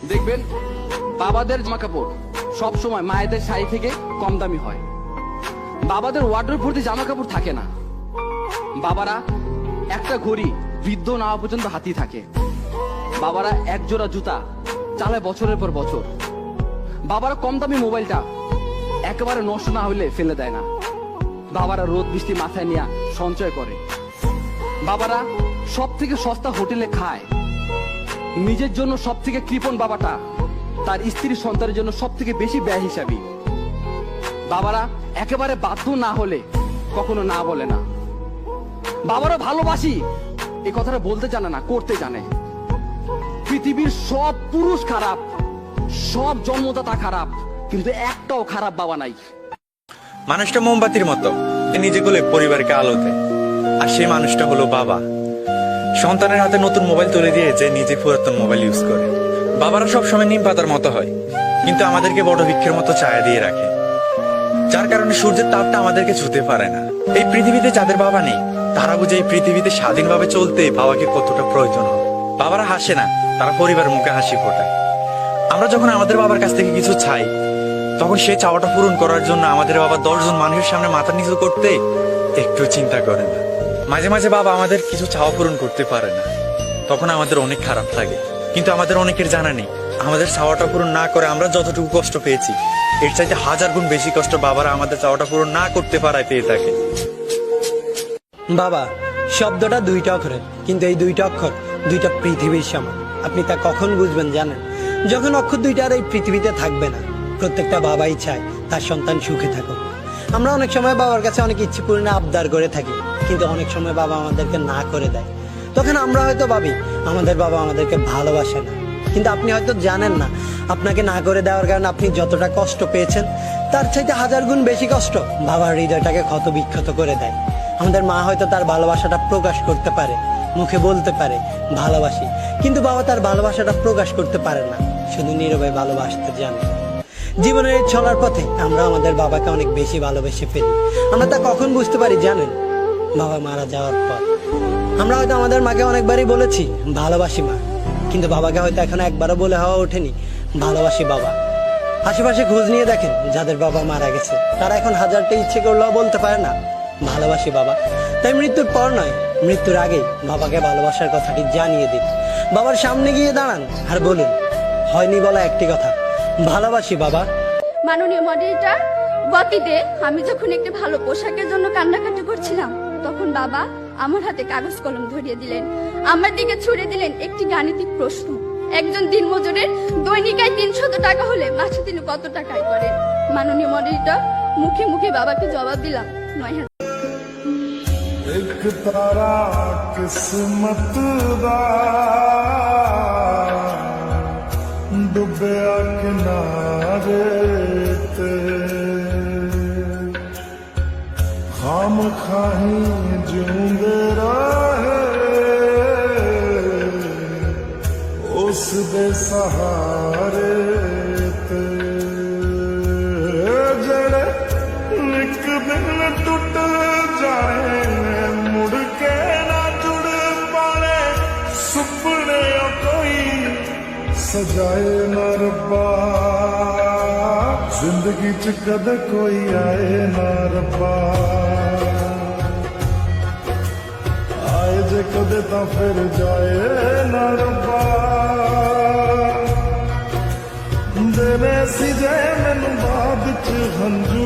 দেখবেন বাবাদের জামা কাপড় সব সময় মায়েদের শাড়ি থেকে কম দামি হয়। বাবাদের ওয়ার্ডরোব ভর্তি জামা কাপড় থাকে না। বাবারা একটা ঘড়ি বৃদ্ধ না হওয়া পর্যন্ত হাতি থাকে। বাবারা এক জোড়া জুতা চালায় বছরের পর বছর। বাবারা কম দামি মোবাইলটা একেবারে নষ্ট না হইলে ফেলে দেয় না। বাবারা রোদ বৃষ্টি মাথায় নিয়ে সঞ্চয় করে। বাবারা সব থেকে সস্তা হোটেলে খায়। নিজের জন্য সব থেকে কৃপণ বাবাটা তার স্ত্রী সন্তানের জন্য সব থেকে বেশি ব্যয় হিসাবী। বাবারা একেবারে বাধ্য না হলে কখনো না বলে না। বাবারা ভালোবাসি এই কথাটা বলতে জানে না, করতে জানে। পৃথিবীর সব পুরুষ খারাপ, সব জন্মদাতা খারাপ, কিন্তু একটাও খারাপ বাবা নাই। মানুষটা মোমবাতির মতো, নিজে গুলো পরিবারকে আলো দেয়, আর সেই মানুষটা হলো বাবা। সন্তানের হাতে নতুন মোবাইল তুলে দিয়ে যে নিজে পুরাতন মোবাইল ইউজ করে। বাবারা সবসময় নিম পাতার মতো হয়, কিন্তু আমাদেরকে বড় বৃক্ষের মতো ছায়া দিয়ে রাখে, যার কারণে সূর্যের তাপটা আমাদেরকে ছুঁতে পারে না। এই পৃথিবীতে যাদের বাবা নেই তারা বুঝে এই পৃথিবীতে স্বাধীনভাবে চলতে বাবাকে কতটা প্রয়োজন হয়। বাবারা হাসে না, তারা পরিবারের মুখে হাসি ফোটায়। আমরা যখন আমাদের বাবার কাছ থেকে কিছু চাই, তখন সেই চাওয়াটা পূরণ করার জন্য আমাদের বাবা 10 জন মানুষের সামনে মাথা নিচু করতে একটু চিন্তা করে না। মাঝে মাঝে বাবা আমাদের কিছু চাওয়া পূরণ করতে পারে না, তখন আমাদের অনেক খারাপ লাগে। কিন্তু আমাদের অনেকের জানা নেই, আমাদের চাওয়াটা পূরণ না করে আমরা যতটুকু কষ্ট পেয়েছি, এর চাইতে 1000 গুণ বেশি কষ্ট বাবারা আমাদের চাওয়াটা পূরণ না করতে পারায় পেয়ে থাকে। বাবা শব্দটা 2টা অক্ষরের, কিন্তু এই 2টা অক্ষর 2টা পৃথিবীর সমান। আপনি তা কখন বুঝবেন জানেন? যখন অক্ষর 2টা আর এই পৃথিবীতে থাকবে না। প্রত্যেকটা বাবাই চায় তার সন্তান সুখে থাকুক। আমরা অনেক সময় বাবার কাছে অনেক ইচ্ছে পূর্ণ আবদার করে থাকি, কিন্তু অনেক সময় বাবা আমাদেরকে না করে দেয়। তখন আমরা হয়তো ভাবি আমাদের বাবা আমাদেরকে ভালোবাসে না, কিন্তু আপনি হয়তো জানেন না আপনাকে না করে দেওয়ার কারণে আপনি যতটা কষ্ট পেয়েছেন তার চাইতে 1000 গুণ বেশি কষ্ট বাবার হৃদয়টাকে ক্ষত বিক্ষত করে দেয়। আমাদের মা হয়তো তার ভালোবাসাটা প্রকাশ করতে পারে, মুখে বলতে পারে ভালোবাসি, কিন্তু বাবা তার ভালোবাসাটা প্রকাশ করতে পারে না, শুধু নীরবে ভালোবাসতে জানে। জীবনের এই চলার পথে আমরা আমাদের বাবাকে অনেক বেশি ভালোবেসে ফেলি। আমরা তা কখন বুঝতে পারি জানেন? বাবা মারা যাওয়ার পর। আমরা হয়তো আমাদের মাকে অনেকবারই বলেছি ভালোবাসি মা, কিন্তু বাবাকে হয়তো এখন একবারও বলে হওয়া ওঠেনি ভালোবাসি বাবা। আশেপাশে খোঁজ নিয়ে দেখেন যাদের বাবা মারা গেছে, তারা এখন 1000টা ইচ্ছে করলেও বলতে পারে না ভালোবাসি বাবা। তাই মৃত্যুর পর নয়, মৃত্যুর আগেই বাবাকে ভালোবাসার কথাটি জানিয়ে দিন। বাবার সামনে গিয়ে দাঁড়ান আর বলুন হয়নি বলা একটি কথা, ভালোবাসি বাবা। মাননীয় মডারেটর, গতিতে আমি যখন একটি ভালো পোশাকের জন্য কান্নাকাটি করছিলাম, তখন বাবা আমার হাতে কাগজ কলম ধরিয়ে দিলেন, আমার দিকে ছুড়ে দিলেন একটি গাণিতিক প্রশ্ন। একজন দিনমজুরের দৈনিক আয় 300 টাকা হলে মাসে তিনি কত টাকা আয় করেন? মাননীয় মডারেটর, মুখে মুখে বাবাকে জবাব দিলাম 9000। एक तारा किस्मत दा डुबया किनारे ते खाम खाही जिउंदे रहे उस दे सहारे ते जड़े निक दिन टुट जाए सजाए ना रब्बा जिंदगी च कदे कोई आए ना रब्बा आए जे कदे तां फिर जाए ना रब्बा देने सी जे मैनू बाद च हंजू